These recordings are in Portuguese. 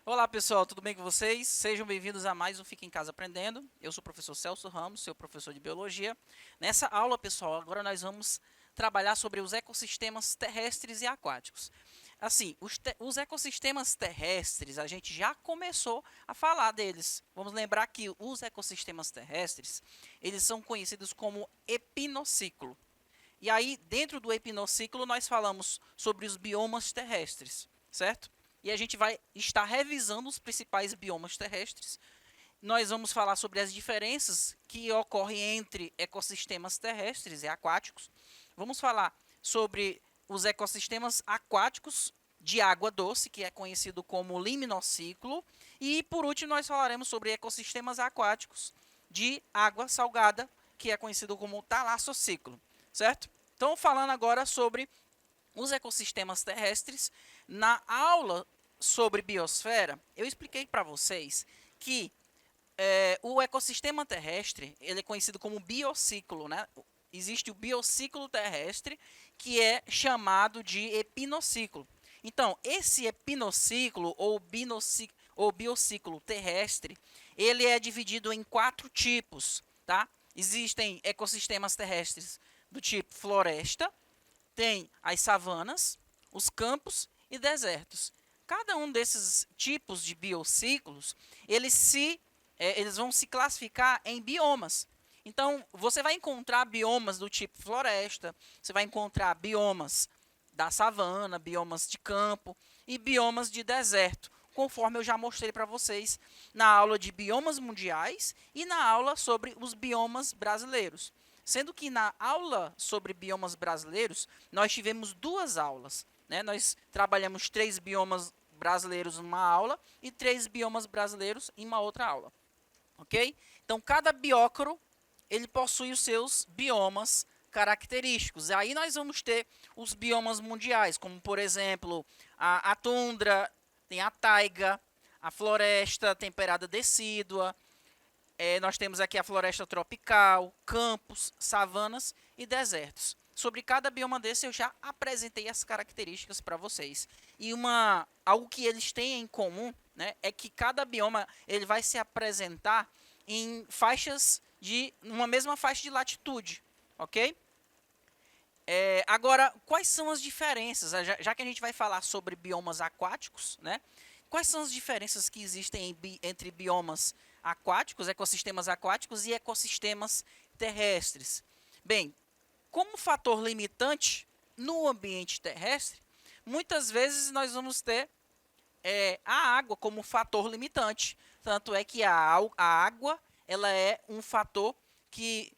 Olá pessoal, tudo bem com vocês? Sejam bem-vindos a mais um Fica em Casa Aprendendo. Eu sou o professor Celso Ramos, seu professor de Biologia. Nessa aula, pessoal, agora nós vamos trabalhar sobre os ecossistemas terrestres e aquáticos. Assim, os ecossistemas terrestres, a gente já começou a falar deles. Vamos lembrar que os ecossistemas terrestres, eles são conhecidos como epinociclo. E aí, dentro do epinociclo, nós falamos sobre os biomas terrestres, certo? E a gente vai estar revisando os principais biomas terrestres. Nós vamos falar sobre as diferenças que ocorrem entre ecossistemas terrestres e aquáticos. Vamos falar sobre os ecossistemas aquáticos de água doce, que é conhecido como liminociclo. E, por último, nós falaremos sobre ecossistemas aquáticos de água salgada, que é conhecido como talassociclo, certo? Então, falando agora sobre os ecossistemas terrestres, na aula sobre biosfera, eu expliquei para vocês que o ecossistema terrestre ele é conhecido como biociclo, né? Existe o biociclo terrestre, que é chamado de epinociclo. Então, esse epinociclo ou biociclo terrestre, ele é dividido em 4 tipos, tá? Existem ecossistemas terrestres do tipo floresta, tem as savanas, os campos e desertos. Cada um desses tipos de biociclos, eles vão se classificar em biomas. Então, você vai encontrar biomas do tipo floresta, você vai encontrar biomas da savana, biomas de campo e biomas de deserto, conforme eu já mostrei para vocês na aula de biomas mundiais e na aula sobre os biomas brasileiros. Sendo que na aula sobre biomas brasileiros, nós tivemos 2 aulas, né? Nós trabalhamos 3 biomas brasileiros em uma aula e 3 biomas brasileiros em uma outra aula, ok? Então, cada biócoro, ele possui os seus biomas característicos. E aí nós vamos ter os biomas mundiais, como, por exemplo, a tundra, tem a taiga, a floresta temperada decídua, nós temos aqui a floresta tropical, campos, savanas e desertos. Sobre cada bioma desse eu já apresentei as características para vocês. E algo que eles têm em comum, né, é que cada bioma ele vai se apresentar em uma mesma faixa de latitude, ok? Agora, quais são as diferenças? Já que a gente vai falar sobre biomas aquáticos, né? Quais são as diferenças que existem entre biomas aquáticos, ecossistemas aquáticos e ecossistemas terrestres? Bem, como fator limitante no ambiente terrestre, muitas vezes nós vamos ter a água como fator limitante. Tanto é que a água ela é um fator que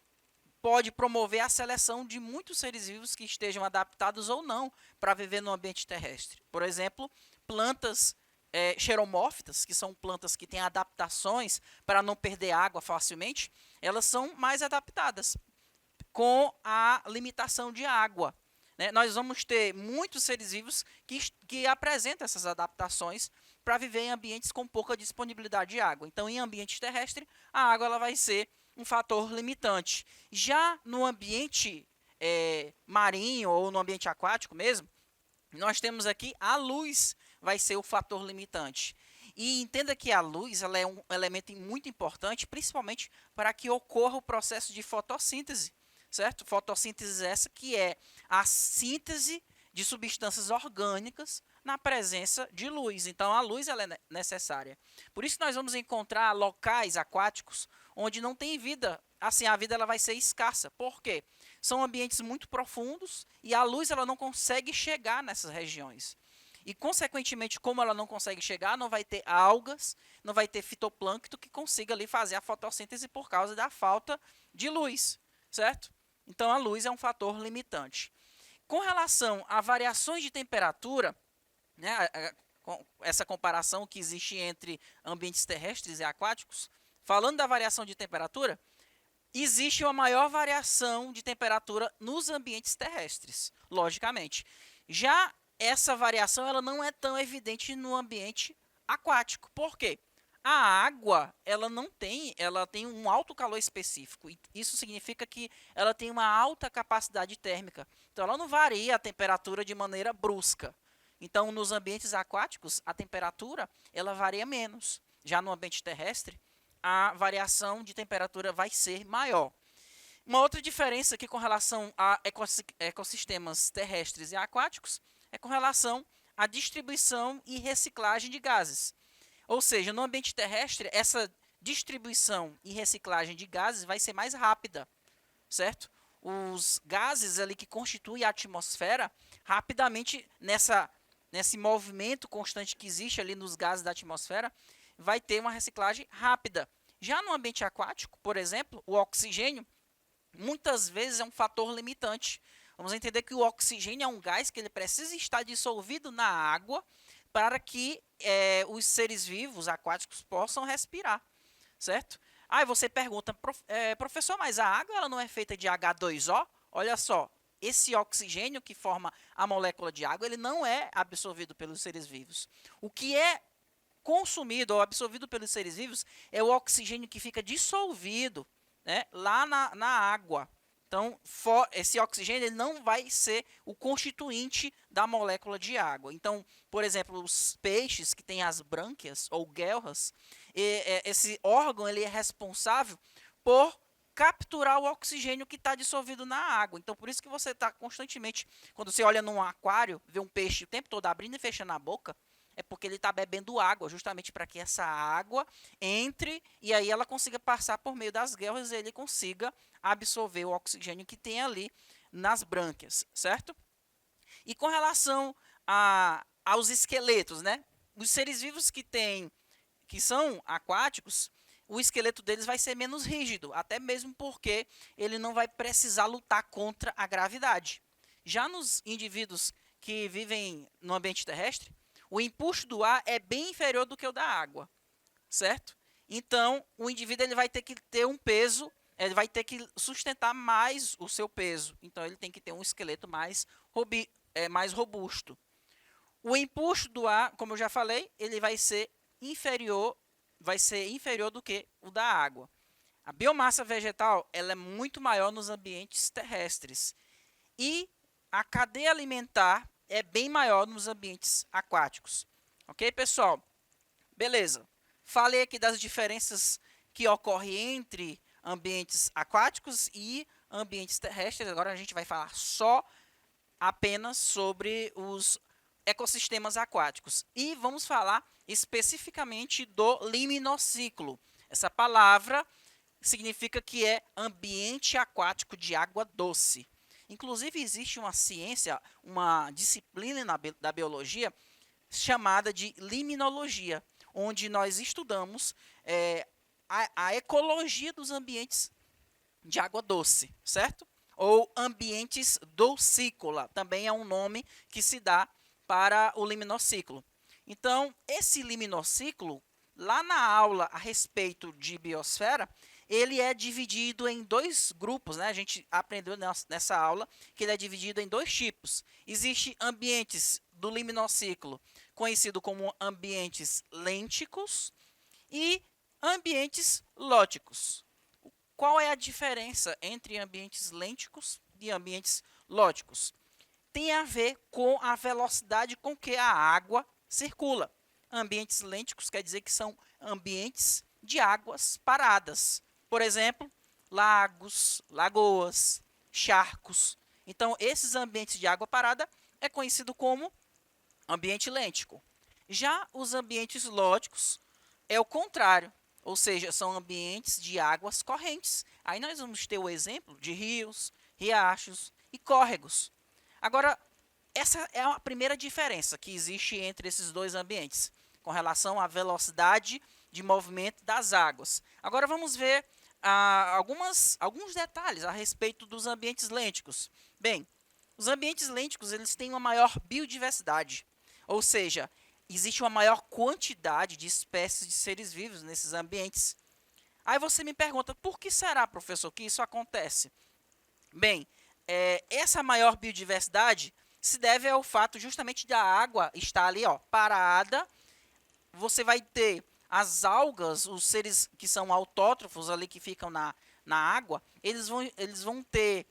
pode promover a seleção de muitos seres vivos que estejam adaptados ou não para viver no ambiente terrestre. Por exemplo, plantas xeromórfitas, que são plantas que têm adaptações para não perder água facilmente, elas são mais adaptadas com a limitação de água, né? Nós vamos ter muitos seres vivos que apresentam essas adaptações para viver em ambientes com pouca disponibilidade de água. Então, em ambiente terrestre, a água ela vai ser um fator limitante. Já no ambiente marinho ou no ambiente aquático mesmo, nós temos aqui a luz vai ser o fator limitante. E entenda que a luz ela é um elemento muito importante, principalmente para que ocorra o processo de fotossíntese, certo? Fotossíntese essa que é a síntese de substâncias orgânicas na presença de luz. Então, a luz ela é necessária. Por isso, nós vamos encontrar locais aquáticos onde não tem vida. Assim, a vida ela vai ser escassa. Por quê? São ambientes muito profundos e a luz ela não consegue chegar nessas regiões. E, consequentemente, como ela não consegue chegar, não vai ter algas, não vai ter fitoplâncton que consiga ali fazer a fotossíntese por causa da falta de luz, certo? Então, a luz é um fator limitante. Com relação a variações de temperatura, né, essa comparação que existe entre ambientes terrestres e aquáticos, falando da variação de temperatura, existe uma maior variação de temperatura nos ambientes terrestres, logicamente. Já essa variação ela não é tão evidente no ambiente aquático. Por quê? A água, ela tem um alto calor específico. E isso significa que ela tem uma alta capacidade térmica. Então, ela não varia a temperatura de maneira brusca. Então, nos ambientes aquáticos, a temperatura ela varia menos. Já no ambiente terrestre, a variação de temperatura vai ser maior. Uma outra diferença aqui com relação a ecossistemas terrestres e aquáticos é com relação à distribuição e reciclagem de gases. Ou seja, no ambiente terrestre, essa distribuição e reciclagem de gases vai ser mais rápida, certo? Os gases ali que constituem a atmosfera, rapidamente nesse movimento constante que existe ali nos gases da atmosfera, vai ter uma reciclagem rápida. Já no ambiente aquático, por exemplo, o oxigênio muitas vezes é um fator limitante. Vamos entender que o oxigênio é um gás que ele precisa estar dissolvido na água para que os seres vivos aquáticos possam respirar, certo? Aí você pergunta, professor, mas a água ela não é feita de H2O? Olha só, esse oxigênio que forma a molécula de água, ele não é absorvido pelos seres vivos. O que é consumido ou absorvido pelos seres vivos é o oxigênio que fica dissolvido, né, lá na água. Então, esse oxigênio ele não vai ser o constituinte da molécula de água. Então, por exemplo, os peixes que têm as brânquias ou guelras, esse órgão ele é responsável por capturar o oxigênio que está dissolvido na água. Então, por isso que você está constantemente, quando você olha num aquário, vê um peixe o tempo todo abrindo e fechando a boca, é porque ele está bebendo água, justamente para que essa água entre e aí ela consiga passar por meio das guelras e ele consiga absorver o oxigênio que tem ali nas brânquias, certo? E com relação aos esqueletos, né? Os seres vivos que são aquáticos, o esqueleto deles vai ser menos rígido, até mesmo porque ele não vai precisar lutar contra a gravidade. Já nos indivíduos que vivem no ambiente terrestre, o empuxo do ar é bem inferior do que o da água, certo? Então, o indivíduo ele vai ter que ter um peso, ele vai ter que sustentar mais o seu peso. Então, ele tem que ter um esqueleto mais robusto. O empuxo do ar, como eu já falei, ele vai ser inferior do que o da água. A biomassa vegetal ela é muito maior nos ambientes terrestres. E a cadeia alimentar é bem maior nos ambientes aquáticos. Ok, pessoal? Beleza. Falei aqui das diferenças que ocorrem entre ambientes aquáticos e ambientes terrestres. Agora a gente vai falar apenas sobre os ecossistemas aquáticos. E vamos falar especificamente do liminociclo. Essa palavra significa que é ambiente aquático de água doce. Inclusive, existe uma ciência, uma disciplina da biologia chamada de liminologia, onde nós estudamos a ecologia dos ambientes de água doce, certo? Ou ambientes dulcícola, também é um nome que se dá para o liminociclo. Então, esse liminociclo, lá na aula a respeito de biosfera, ele é dividido em dois grupos, né? A gente aprendeu nessa aula que ele é dividido em dois tipos. Existem ambientes do liminociclo, conhecido como ambientes lênticos e ambientes lóticos. Qual é a diferença entre ambientes lênticos e ambientes lóticos? Tem a ver com a velocidade com que a água circula. Ambientes lênticos quer dizer que são ambientes de águas paradas. Por exemplo, lagos, lagoas, charcos. Então, esses ambientes de água parada é conhecido como ambiente lêntico. Já os ambientes lóticos é o contrário, ou seja, são ambientes de águas correntes. Aí nós vamos ter o exemplo de rios, riachos e córregos. Agora, essa é a primeira diferença que existe entre esses dois ambientes, com relação à velocidade de movimento das águas. Agora vamos ver alguns detalhes a respeito dos ambientes lênticos. Bem, os ambientes lênticos eles têm uma maior biodiversidade, ou seja, existe uma maior quantidade de espécies de seres vivos nesses ambientes. Aí você me pergunta, por que será, professor, que isso acontece? Bem, essa maior biodiversidade se deve ao fato justamente da água estar ali, ó, parada. Você vai ter as algas, os seres que são autótrofos ali, que ficam na água, eles vão ter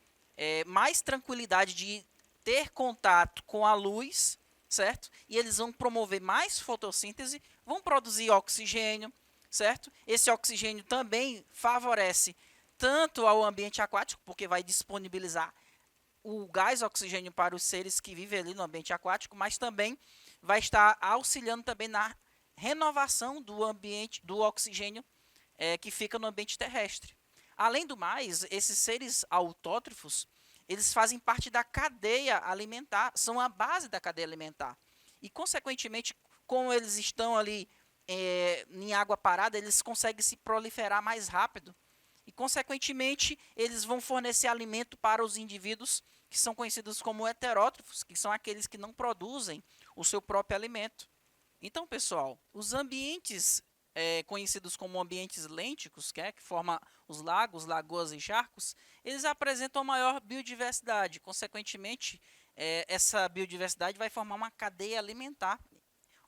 mais tranquilidade de ter contato com a luz, certo? E eles vão promover mais fotossíntese, vão produzir oxigênio, certo? Esse oxigênio também favorece tanto ao ambiente aquático, porque vai disponibilizar o gás oxigênio para os seres que vivem ali no ambiente aquático, mas também vai estar auxiliando também na renovação do ambiente, do oxigênio que fica no ambiente terrestre. Além do mais, esses seres autótrofos, eles fazem parte da cadeia alimentar, são a base da cadeia alimentar. E, consequentemente, como eles estão ali em água parada, eles conseguem se proliferar mais rápido. E, consequentemente, eles vão fornecer alimento para os indivíduos que são conhecidos como heterótrofos, que são aqueles que não produzem o seu próprio alimento. Então, pessoal, os ambientes conhecidos como ambientes lênticos, que formam os lagos, lagoas e charcos, eles apresentam maior biodiversidade. Consequentemente, essa biodiversidade vai formar uma cadeia alimentar.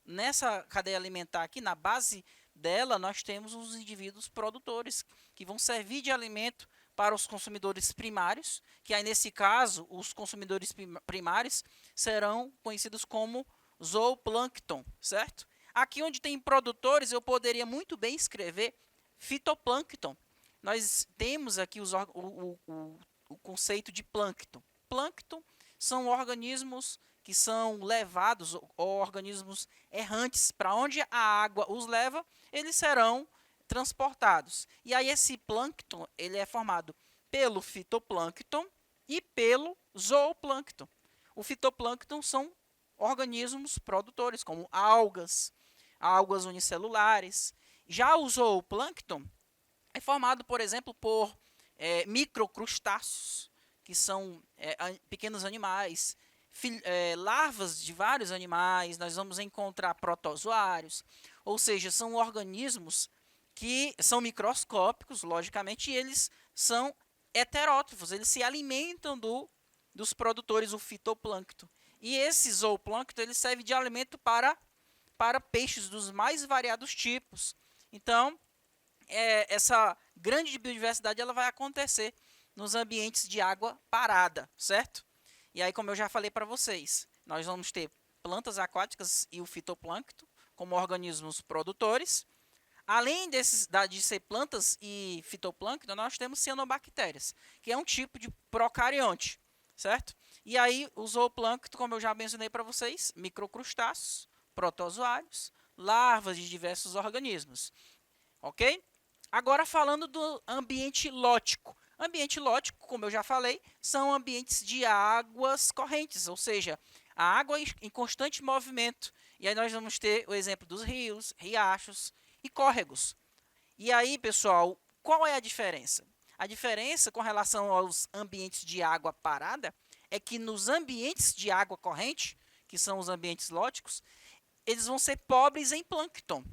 Nessa cadeia alimentar aqui, na base dela, nós temos os indivíduos produtores, que vão servir de alimento para os consumidores primários, que aí nesse caso, os consumidores primários serão conhecidos como zooplâncton, certo? Aqui onde tem produtores, eu poderia muito bem escrever fitoplâncton. Nós temos aqui o conceito de plâncton. Plâncton são organismos que são levados, ou organismos errantes, para onde a água os leva, eles serão transportados. E aí esse plâncton, ele é formado pelo fitoplâncton e pelo zooplâncton. O fitoplâncton são organismos produtores, como algas unicelulares. Já o zooplâncton é formado, por exemplo, por microcrustáceos, que são pequenos animais, larvas de vários animais. Nós vamos encontrar protozoários, ou seja, são organismos que são microscópicos, logicamente, e eles são heterótrofos, eles se alimentam dos produtores, o fitoplâncton. E esse zooplâncton ele serve de alimento para peixes dos mais variados tipos. Então, essa grande biodiversidade ela vai acontecer nos ambientes de água parada, certo? E aí, como eu já falei para vocês, nós vamos ter plantas aquáticas e o fitoplâncton como organismos produtores. Além de ser plantas e fitoplâncton, nós temos cianobactérias, que é um tipo de procarionte, certo? E aí, o zooplâncton, como eu já mencionei para vocês, microcrustáceos, protozoários, larvas de diversos organismos, ok? Agora, falando do ambiente lótico. Ambiente lótico, como eu já falei, são ambientes de águas correntes, ou seja, a água em constante movimento. E aí nós vamos ter o exemplo dos rios, riachos e córregos. E aí, pessoal, qual é a diferença? A diferença com relação aos ambientes de água parada é que nos ambientes de água corrente, que são os ambientes lóticos, eles vão ser pobres em plâncton.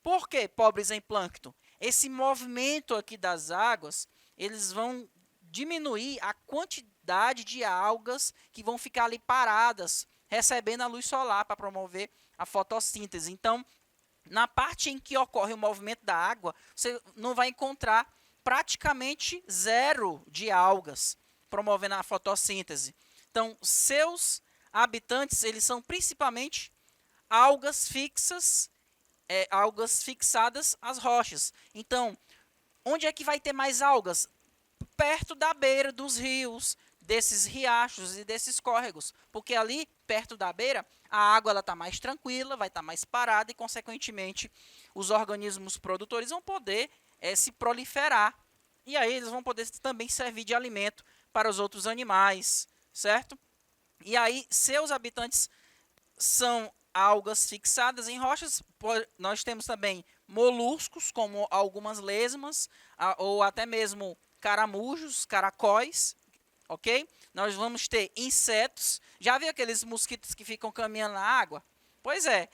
Por que pobres em plâncton? Esse movimento aqui das águas, eles vão diminuir a quantidade de algas que vão ficar ali paradas, recebendo a luz solar para promover a fotossíntese. Então, na parte em que ocorre o movimento da água, você não vai encontrar praticamente zero de algas promovendo a fotossíntese. Então, seus habitantes, eles são principalmente algas fixas, algas fixadas às rochas. Então, onde é que vai ter mais algas? Perto da beira dos rios, desses riachos e desses córregos, porque ali, perto da beira, a água está mais tranquila, vai estar mais parada e, consequentemente, os organismos produtores vão poder se proliferar. E aí eles vão poder também servir de alimento para os outros animais, certo? E aí, seus habitantes são algas fixadas em rochas. Nós temos também moluscos, como algumas lesmas, ou até mesmo caramujos, caracóis, ok? Nós vamos ter insetos. Já viu aqueles mosquitos que ficam caminhando na água? Pois é,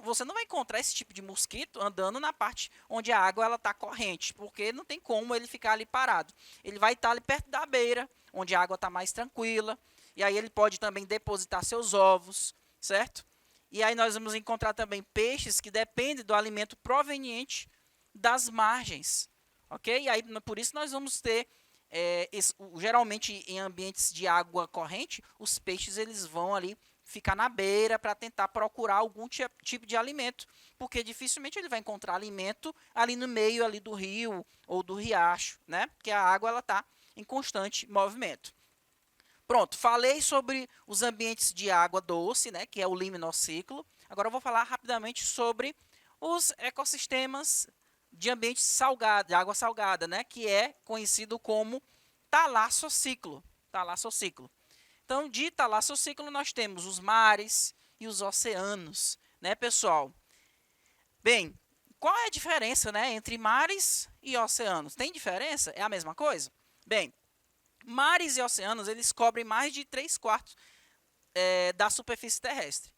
você não vai encontrar esse tipo de mosquito andando na parte onde a água está corrente, porque não tem como ele ficar ali parado. Ele vai estar ali perto da beira, onde a água está mais tranquila, e aí ele pode também depositar seus ovos, certo? E aí nós vamos encontrar também peixes que dependem do alimento proveniente das margens, ok? E aí, por isso nós vamos ter, geralmente em ambientes de água corrente, os peixes eles vão ali ficar na beira para tentar procurar algum tipo de alimento, porque dificilmente ele vai encontrar alimento ali no meio ali do rio ou do riacho, né? Porque a água ela está em constante movimento. Pronto, falei sobre os ambientes de água doce, né, que é o liminociclo. Agora eu vou falar rapidamente sobre os ecossistemas de ambiente salgado, de água salgada, né, que é conhecido como talassociclo. Talassociclo. Então, de talassociclo nós temos os mares e os oceanos, né, pessoal? Bem, qual é a diferença, né, entre mares e oceanos? Tem diferença? É a mesma coisa? Bem, mares e oceanos, eles cobrem mais de 3/4 da superfície terrestre.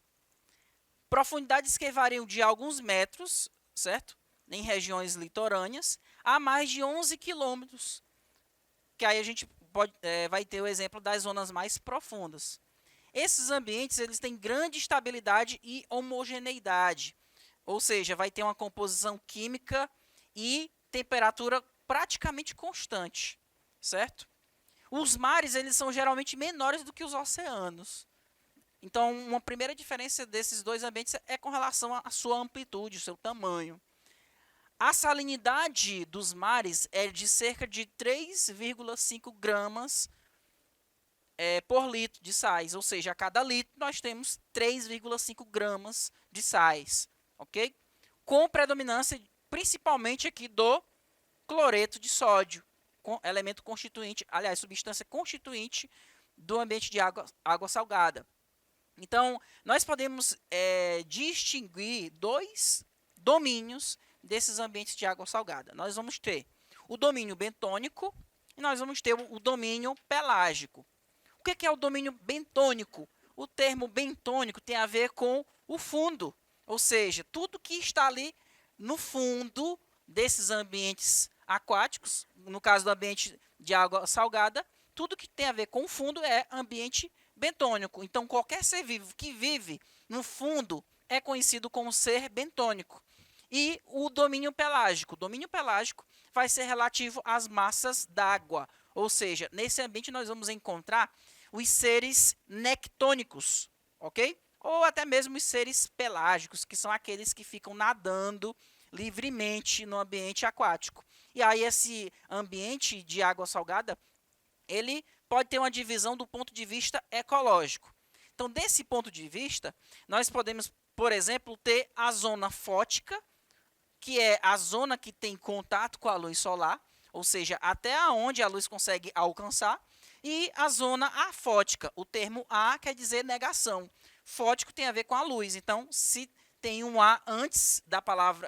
Profundidades que variam de alguns metros, certo? Em regiões litorâneas, a mais de 11 quilômetros. Que aí a gente vai ter o exemplo das zonas mais profundas. Esses ambientes eles têm grande estabilidade e homogeneidade. Ou seja, vai ter uma composição química e temperatura praticamente constante, certo? Os mares eles são geralmente menores do que os oceanos. Então, uma primeira diferença desses dois ambientes é com relação à sua amplitude, o seu tamanho. A salinidade dos mares é de cerca de 3,5 gramas por litro de sais, ou seja, a cada litro nós temos 3,5 gramas de sais, ok? Com predominância principalmente aqui do cloreto de sódio, elemento constituinte, aliás, substância constituinte do ambiente de água salgada. Então, nós podemos distinguir dois domínios desses ambientes de água salgada. Nós vamos ter o domínio bentônico e nós vamos ter o domínio pelágico. O que é o domínio bentônico? O termo bentônico tem a ver com o fundo, ou seja, tudo que está ali no fundo desses ambientes aquáticos, no caso do ambiente de água salgada, tudo que tem a ver com o fundo é ambiente bentônico. Então, qualquer ser vivo que vive no fundo é conhecido como ser bentônico. E o domínio pelágico. O domínio pelágico vai ser relativo às massas d'água. Ou seja, nesse ambiente nós vamos encontrar os seres nectônicos, ok? Ou até mesmo os seres pelágicos, que são aqueles que ficam nadando livremente no ambiente aquático. E aí esse ambiente de água salgada, ele pode ter uma divisão do ponto de vista ecológico. Então, desse ponto de vista, nós podemos, por exemplo, ter a zona fótica, que é a zona que tem contato com a luz solar, ou seja, até onde a luz consegue alcançar, e a zona afótica. O termo A quer dizer negação. Fótico tem a ver com a luz. Então, se tem um A antes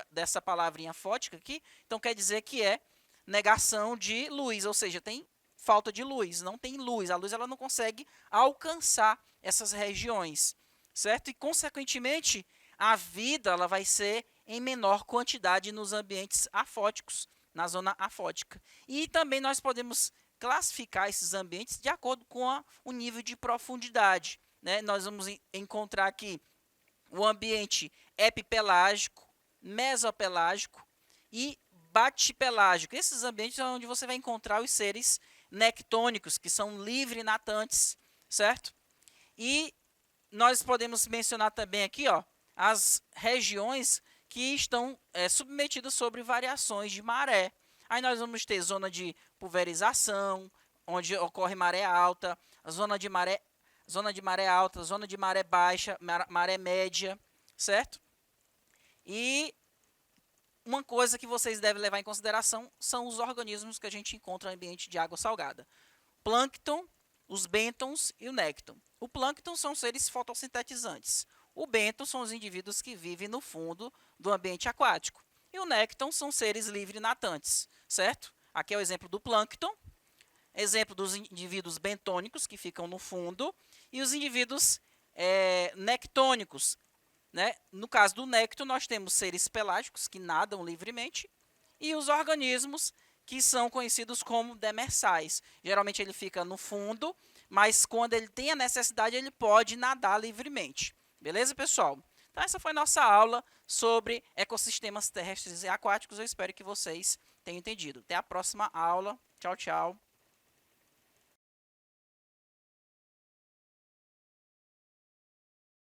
dessa palavrinha fótica aqui, então quer dizer que é negação de luz, ou seja, tem falta de luz, não tem luz. A luz ela não consegue alcançar essas regiões, certo? E, consequentemente, a vida ela vai ser em menor quantidade nos ambientes afóticos, na zona afótica. E também nós podemos classificar esses ambientes de acordo com o nível de profundidade, né? Nós vamos encontrar aqui o ambiente epipelágico, mesopelágico e batipelágico. Esses ambientes são onde você vai encontrar os seres nectônicos, que são livre natantes, certo? E nós podemos mencionar também aqui, ó, as regiões que estão submetidas sobre variações de maré. Aí nós vamos ter zona de pulverização, onde ocorre maré alta, zona de maré alta, zona de maré baixa, maré média, certo? E uma coisa que vocês devem levar em consideração são os organismos que a gente encontra no ambiente de água salgada. Plâncton, os bêntons e o nécton. O plâncton são seres fotossintetizantes. O bênton são os indivíduos que vivem no fundo do ambiente aquático. E o nécton são seres livres natantes, certo? Aqui é o exemplo do plâncton, exemplo dos indivíduos bentônicos que ficam no fundo e os indivíduos nectônicos. Né? No caso do nécton, nós temos seres pelágicos que nadam livremente e os organismos que são conhecidos como demersais. Geralmente ele fica no fundo, mas quando ele tem a necessidade, ele pode nadar livremente. Beleza, pessoal? Então, essa foi nossa aula sobre ecossistemas terrestres e aquáticos. Eu espero que vocês tenham entendido. Até a próxima aula. Tchau, tchau.